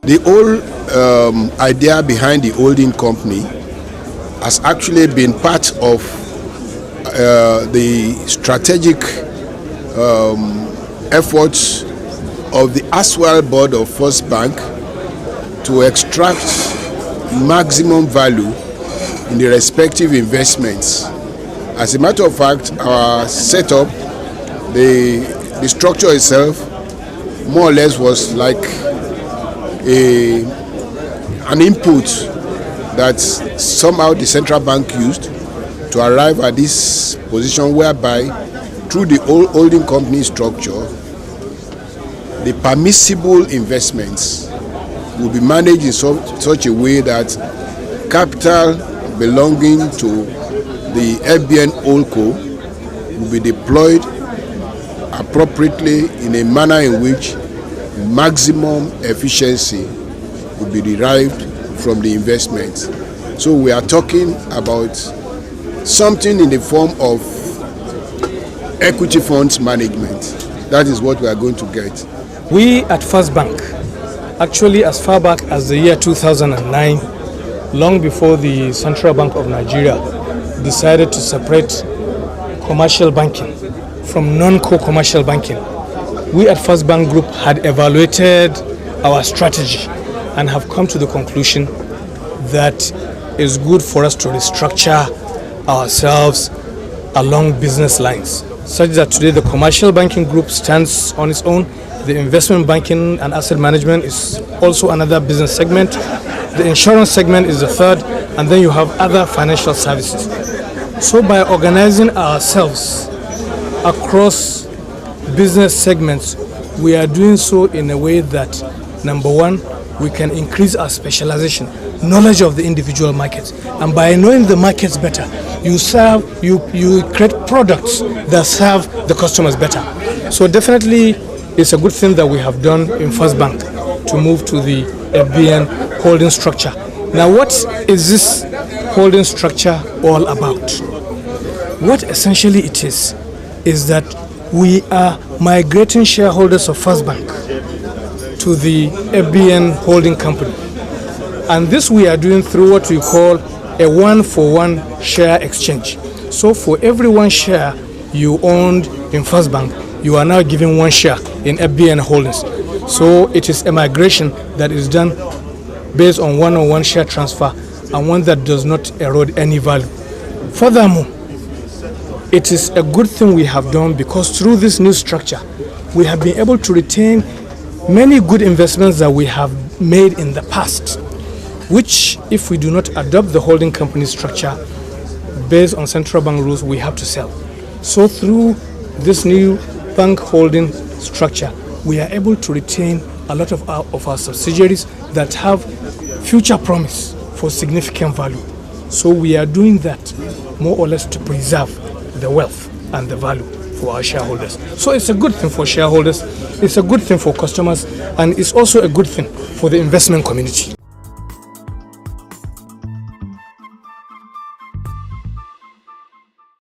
The whole idea behind the holding company has actually been part of the strategic efforts of the Aswell board of First Bank to extract maximum value in the respective investments. As a matter of fact, our setup, the structure itself, more or less was like an input that somehow the central bank used to arrive at this position whereby through the holding company structure, the permissible investments will be managed in such a way that capital belonging to the FBN HoldCo will be deployed appropriately in a manner in which maximum efficiency will be derived from the investment. So we are talking about something in the form of equity funds management. That is what we are going to get. We at First Bank, actually as far back as the year 2009, long before the Central Bank of Nigeria decided to separate commercial banking from non-co-commercial banking, we at First Bank Group had evaluated our strategy and have come to the conclusion that it's good for us to restructure ourselves along business lines, such that today the commercial banking group stands on its own. The investment banking and asset management is also another business segment. The insurance segment is the third, and then you have other financial services. So by organizing ourselves across business segments, we are doing so in a way that, number one, we can increase our specialization, knowledge of the individual markets, and by knowing the markets better, you create products that serve the customers better. So definitely it's a good thing that we have done in First Bank to move to the FBN holding structure. Now, what is this holding structure all about? What essentially it is that we are migrating shareholders of First Bank to the FBN holding company. And this we are doing through what we call a one-for-one share exchange. So for every one share you owned in First Bank, you are now given one share in FBN Holdings. So it is a migration that is done based on one-on-one share transfer and one that does not erode any value. Furthermore, it is a good thing we have done because through this new structure, we have been able to retain many good investments that we have made in the past, which if we do not adopt the holding company structure based on central bank rules, we have to sell. So through this new bank holding structure, we are able to retain a lot of our subsidiaries that have future promise for significant value. So we are doing that more or less to preserve the wealth and the value for our shareholders. So it's a good thing for shareholders, it's a good thing for customers, and it's also a good thing for the investment community.